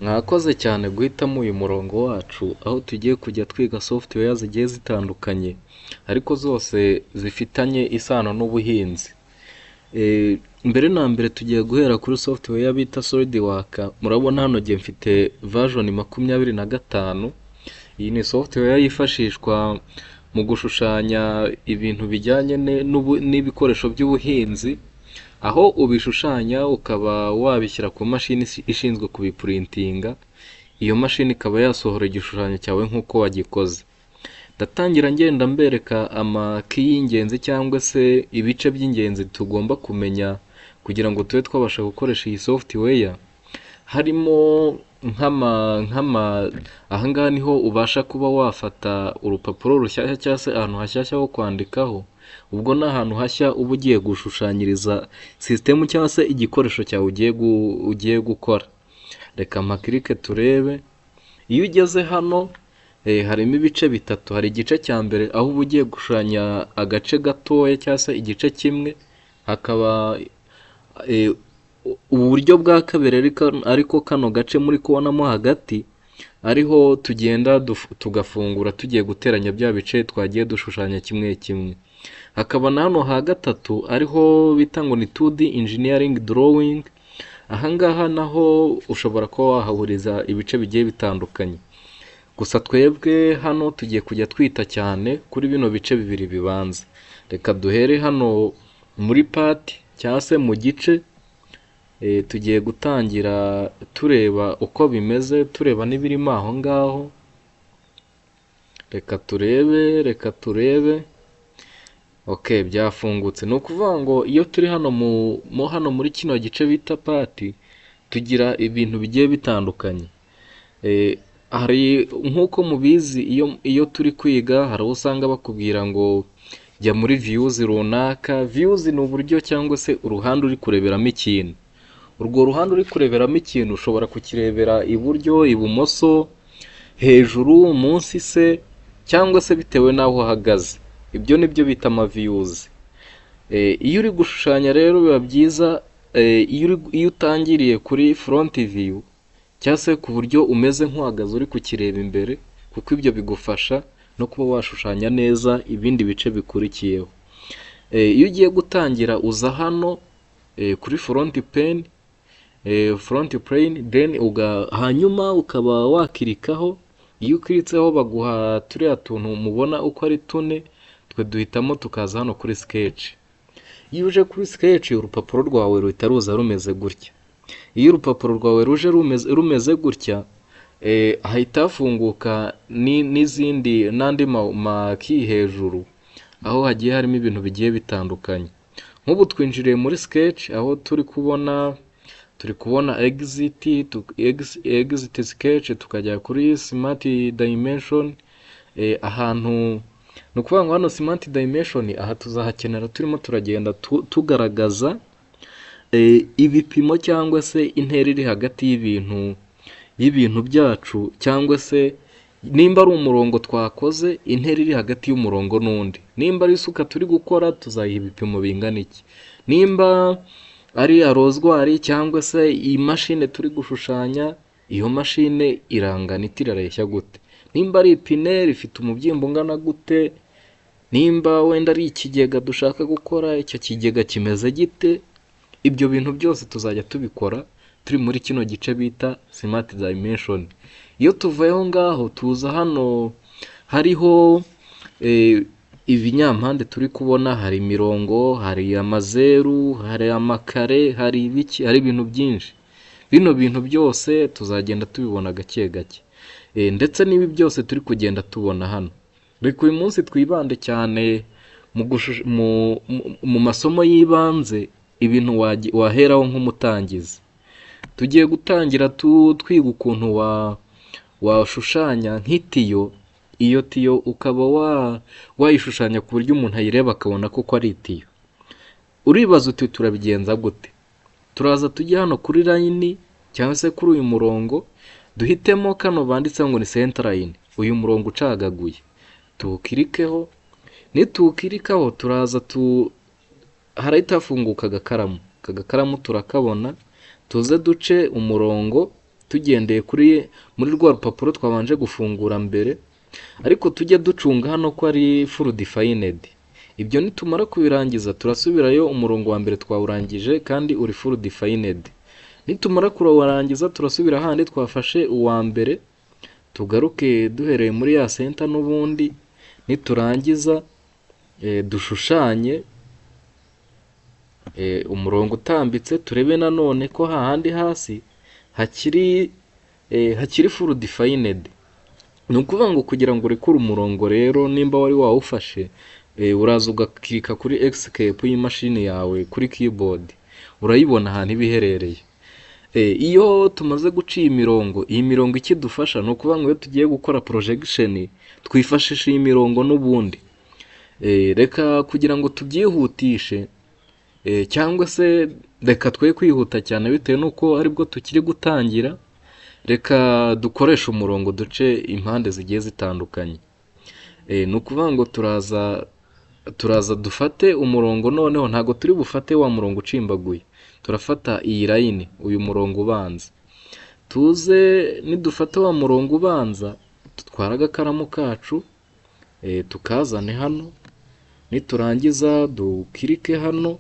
Mwakoze cyane guhitamo uyu murongo wacu aho tugiye kujya twiga software zigiye zitandukanye ariko zose zifitanye isano n'ubuhinzi. Mbere na mbere tugiye guhera kuri software bita SolidWorks. Murabona hano ngiye mfite version 25. Iyi ni software yifashishwa mu gushushanya ibintu bijyanye n'ibikoresho by'ubuhinzi, aho ubishushanya ukaba wabishyira ku mashini ishinzwe kubiprintinga. Iyo mashini ikaba yasohora igishushanyo cyawe nk'uko wagikoze. Ndatangira ngenda mbereka amaki y'ingenzi cyangwa se ibice by'ingenzi tugomba kumenya kugira ngo tube twabasha gukoresha iyi software. Harimo ahangaha niho ubasha kuba wafata urupapuro rushyashya cyangwa se ahantu hashyashya ho kwandikaho. Ubwo ni ahantu hashya uba ugiye gushushanyiriza sisitemu cyangwa se igikoresho cyawe ugiye gukora. Reka mpakirike turebe. Iyo ugeze hano harimo ibice bitatu. Hari igice cya mbere aho uba ugiye gushushanya agace gatoya cyangwa se igice kimwe. Hakaba uburyo bwa kabiri ariko kano gace muri kubonamo hagati ariho tugenda tugafungura tugiye guteranya bya bice twagiye dushushanya kimwe kimwe. Hakaba na hano ha gatatu ariho bita ngo ni 2D engineering drawing. Ahangaha naho ushobora kuba wahahuriza ibice bigiye bitandukanye. Gusa twebwe hano tugiye kujya twita cyane kuri bino bice bibiri bibanza. Reka duhere hano muri part cyangwa se mu gice. Tugiye gutangira tureba uko bimeze, tureba n'ibirimo aho ngaho. Reka turebe. Okay, byafungutse. Ni ukuvuga ngo iyo turi hano hano muri kino gice bita pati, tugira ibintu bigiye bitandukanye. Hari nk'uko mubizi iyo turi kwiga hari aho usanga bakubwira ngo jya muri views runaka. Views ni uburyo cyangwa se uruhande uri kureberamo ikintu. Urwo ruhande uri kureberamo ikintu ushobora kukirebera iburyo, ibumoso, hejuru, munsi se cyangwa se bitewe n'aho uhagaze. Ibyo nibyo bita ama views. Iyo uri gushushanya rero biba byiza iyo utangiriye kuri front view cyangwa se ku buryo umeze nk'uhagaze uri kukireba imbere, kuko ibyo bigufasha no kuba washushanya neza ibindi bice bikurikiyeho. Iyo ugiye gutangira uza hano kuri front plane, then hanyuma ukaba wakirikaho. Iyo ukiritseho baguha turiya tuntu mubona uko ari tune, twe duhitamo tukaza hano kuri sketch. Iyo uje kuri sketch urupapuro rwawe ruhita ruza rumeze gutya. Iyo urupapuro rwawe ruje rumeze gutya, hahita hafunguka n'andi maki hejuru aho hagiye harimo ibintu bigiye bitandukanye. Nk'ubu twinjiriye muri sketch aho turi kubona exit sketch, tukajya kuri smart dimension. Ahantu ni ukuvuga ngo hano smart dimension aha tuzahakenera turimo turagenda tugaragaza ibipimo cyangwa se intera iri hagati y'ibintu byacu, cyangwa se nimba ari umurongo twakoze, intera iri hagati y'umurongo n'undi. Nimba ari isuka turi gukora tuzayiha ibipimo bingana iki. Nimba ari arozwari cyangwa se iyi mashine turi gushushanya, iyo mashine irangana itirareshya gute. Nimba ari ipine rifite umubyimbo ungana gute. Nimba wenda ari ikigega dushaka gukora, icyo kigega kimeze gite. Ibyo bintu byose tuzajya tubikora turi muri kino gice bita smart dimension. Iyo tuvuyeho ngaho tuza hano hariho ibinyampande turi kubona, hari imirongo, hari amazeru, hari amakare, hari ibintu byinshi. Bino bintu byose tuzagenda tubibona gake gake. Ndetse n'ibi byose turi kugenda tubona hano. Reka uyu munsi twibande cyane mu masomo y'ibanze, ibintu waheraho nk'umutangizi. Tugiye gutangira twiga ukuntu washushanya nk'itiyo. Iyo tiyo ukaba wayishushanya ku buryo umuntu ayireba akabona kuko ari itiyo. Uribaza uti turabigenza gute? Turaza tujye hano kuri line cyangwa se kuri uyu murongo, duhitemo kano banditse ngo ni center line, uyu murongo ucagaguye. Tuwukirikeho. Nituwukirikaho turaza harahita hafunguka agakaramu. Aka gakaramu turakabona, tuze duce umurongo tugendeye muri rwa rupapuro twabanje gufungura mbere, ariko tujye ducunga hano ko ari full defined. Ibyo nitumara kubirangiza turasubirayo umurongo wa mbere twawurangije kandi uri full defined. Nitumara kurangiza turasubira handi twafashe uwa mbere, tugaruke duhereye muri ya center n'ubundi, niturangiza dushushanye umurongo utambitse, turebe nanone ko hahandi hasi hakiri full defined. Ni ukuvuga ngo kugira ngo urekure umurongo rero, nimba wari wawufashe, uraza ugakika kuri escape y'imashini yawe kuri keyboard, urayibona ahantu iba iherereye. Iyo tumaze guca iyi mirongo ikidufasha ni ukuvuga ngo iyo tugiye gukora projection twifashisha iyi mirongo n'ubundi. Reka kugira ngo tubyihutishe, cyangwa se reka twe kwihuta cyane bitewe n'uko aribwo tukiri gutangira, reka dukoreshe umurongo duce impande zigiye zitandukanye. Ni ukuvuga ngo turaza dufate umurongo, noneho ntago turi bufate wa murongo ucimbaguye, turafata iyi line, uyu murongo ubanza. Tuze nidufata wa murongo ubanza, dutwara agakaramu kacu tukazane hano, niturangiza dukirike hano,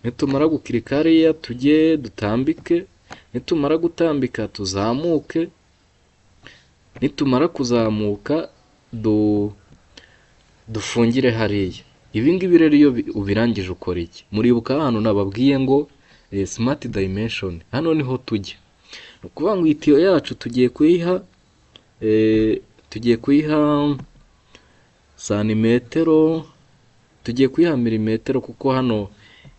nitumara gukirika hariya tujye dutambike, nitumara gutambika tuzamuke, nitumara kuzamuka dufungire hariya. Ibi ngibi rero iyo ubirangije ukora iki? Muribuka hano nababwiye ngo smart dimension, hano niho tujya. Ni ukuvuga ngo itiyo yacu tugiye kuyiha santimetero, tugiye kuyiha milimetero, kuko hano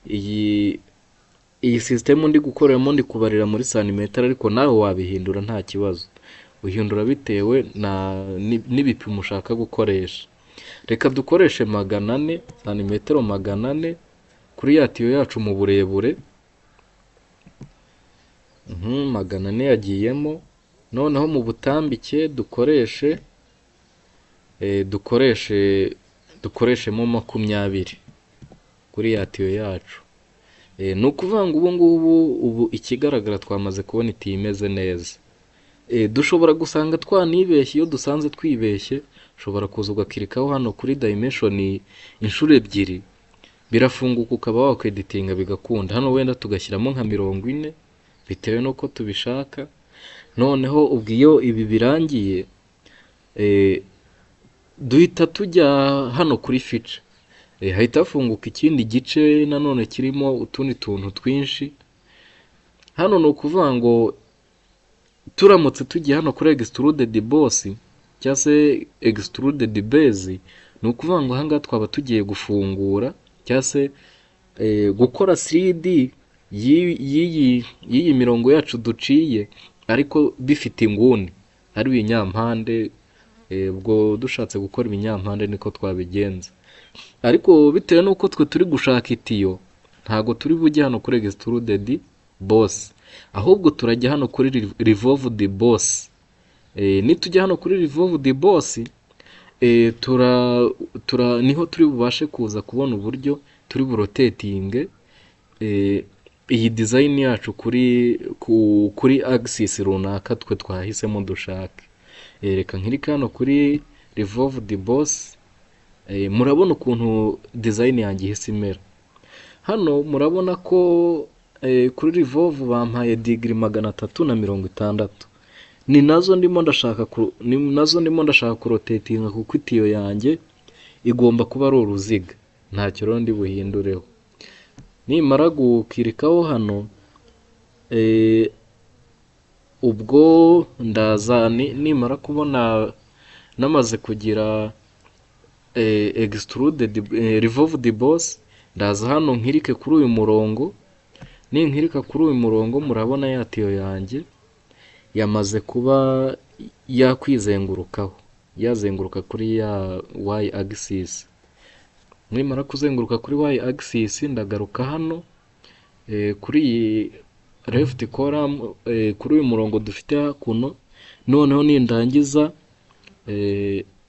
iyi system ndi gukoreramo ndi kubarira muri santimetero, ariko nawe wabihindura nta kibazo, uhindura bitewe n'ibipimo ushaka gukoresha. Reka dukoreshe 400 santimetero 400 kuri ya tiyo yacu mu burebure. 400 yagiyemo. Noneho mu butambike dukoreshemo 20 kuri ya tiyo yacu. Ni ukuvuga ngo ubu ikigaragara twamaze kubona itiyo imeze neza. Dushobora gusanga twanibeshye. Iyo dusanze twibeshye, ushobora kuza ugakirikaho hano kuri dimension inshuro 2, birafunguka ukaba wakweditinga bigakunda. Hano wenda tugashyiramo nka 40 bitewe nuko tubishaka. Noneho ubwo iyo ibi birangiye, duhita tujya hano kuri feature. Hahita hafunguka ikindi gice nanone kirimo utundi tuntu twinshi. Hano ni ukuvuga ngo turamutse tugiye hano kuri extruded boss cyangwa se extruded base, ni ukuvuga ngo ahangaha twaba tugiye gufungura cyangwa se gukora 3D y'iyi mirongo yacu duciye, ariko bifite inguni ari ibinyampande. Ubwo dushatse gukora ibinyampande niko twabigenza, ariko bitewe nuko twe turi gushaka itiyo, ntago turi bujye hano kuri extruded boss, ahubwo turajya hano kuri revolved boss. Nitujya hano kuri revolved boss, niho turi bubashe kuza kubona uburyo turi burotating iyi design yacu kuri axis runaka twe twahisemo dushaka. Reka nkirika hano kuri revolved boss. Murabona ukuntu design yanjye ihise imera. Hano murabona ko kuri revolve bampaye degree 360. Ni nazo ndimo ndashaka kurotatinga, kuko itiyo yanjye igomba kuba ari uruziga, ntacyo rero ndi buhindureho. Nimara gukirikaho hano, ubwo ndaza nimara kubona namaze kugira extruded revolved boss, ndaza hano nkirike kuri uyu murongo. Ninkirika kuri uyu murongo, murabona ya tiyo yanjye yamaze kuba yakwizengurukaho, yazenguruka kuri ya y axis. Nimara kuzenguruka kuri y axis, ndagaruka hano kuri iyi left column, kuri uyu murongo dufite hakuno. Noneho nindangiza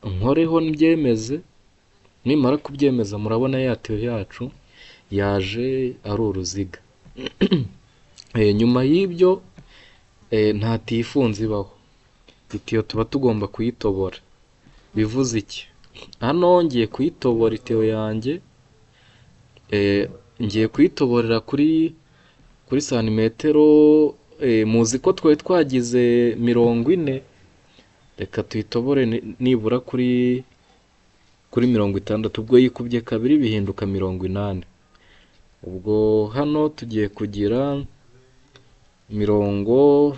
nkoreho mbyemeze. Nimara kubyemeza, murabona ya tiyo yacu yaje ari uruziga. Nyuma y'ibyo nta tiyo ifunze ibaho, itiyo tuba tugomba kuyitobora. Bivuze iki? Hano ngiye kuyitobora itiyo yanjye, ngiye kuyitoborera kuri santimetero, muzi ko twari twagize 40, reka tuyitobore nibura kuri 60, ubwo yikubye kabiri bihinduka 80. Ubwo hano tugiye kugira 70,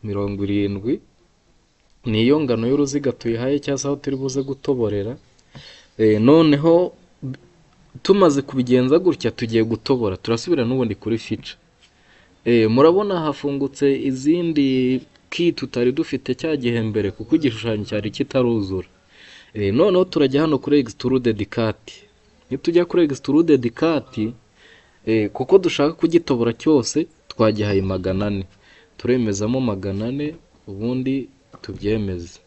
70 niyo ngano y'uruziga tuyihaye cyangwa se aho turi buze gutoborera. Noneho tumaze kubigenza gutya tugiye gutobora, turasubira n'ubundi kuri fica. Murabona hafungutse izindi ki tutari dufite cya gihe mbere kuko igishushanyo cyari kitaruzura. Noneho turajya hano kuri extruded cut. Nitujya kuri extruded cut, kuko dushaka kugitobora cyose twagihaye 400, turemezamo 400 ubundi tubyemeze.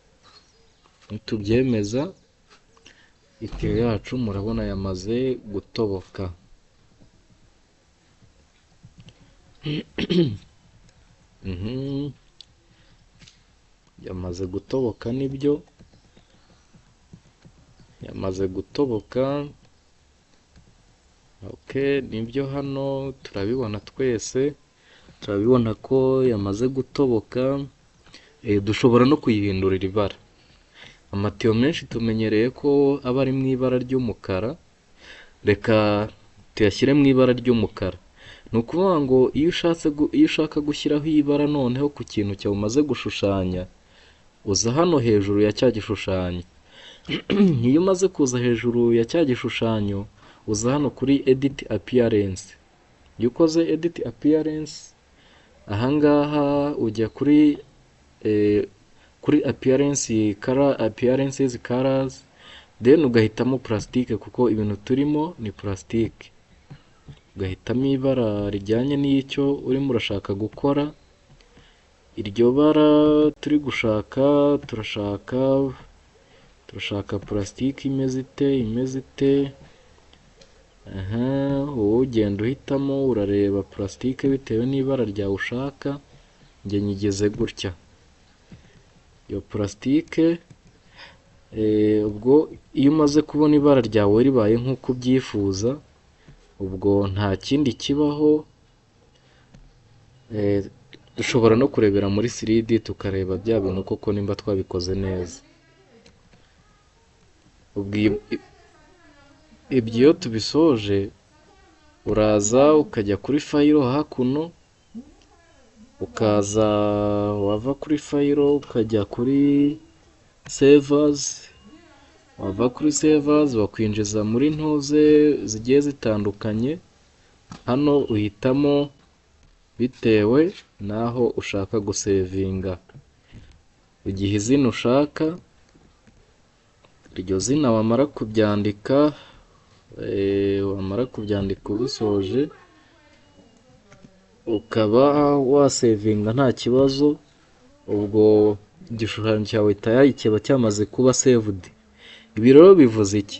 Nitubyemeza itiyo yacu murabona yamaze gutoboka. Yamaze gutoboka, nibyo yamaze gutoboka. Nibyo hano turabibona, twese turabibona ko yamaze gutoboka. Dushobora no kuyihindurira ibara. Amatiyo menshi tumenyereye ko aba ari mu ibara ry'umukara, reka tuyashyire mu ibara ry'umukara. Ni ukuvuga ngo iyo ushaka gushyiraho ibara noneho ku kintu cyawe umaze gushushanya, uza hano hejuru ya cya gishushanyo. Iyo umaze kuza hejuru ya cya gishushanyo, uza hano kuri edit appearance. Iyo ukoze edit appearance, ahangaha ujya kuri appearances colors, then ugahitamo plastique kuko ibintu turimo ni plastique. Ugahitamo ibara rijyanye n'icyo urimo urashaka gukora. Iryo bara turi gushaka, turashaka plastique imeze ite. Wowe ugenda uhitamo, urareba plastique bitewe n'ibara ryawe ushaka. Njye nyigeze gutya. Iyo plastique, ubwo iyo umaze kubona ibara ryawe ribaye nk'uko ubyifuza, ubwo nta kindi kibaho. Dushobora no kurebera muri 3D tukareba bya bintu koko nimba twabikoze neza. Ibyo iyo tubisoje, uraza ukajya kuri fayiro hakuno, ukaza wava kuri fayiro ukajya kuri savers, wava kuri savers wakwinjiza muri ntuze zigiye zitandukanye. Hano uhitamo bitewe naho ushaka gusevinga, ugihe izina ushaka. Iryo zina wamara kubyandika ubisoje, ukaba wasevinga nta kibazo. Ubwo igishushanyo cyawe tayari kiba cyamaze kuba saved. Ibi rero bivuze iki?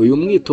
Uyu mwito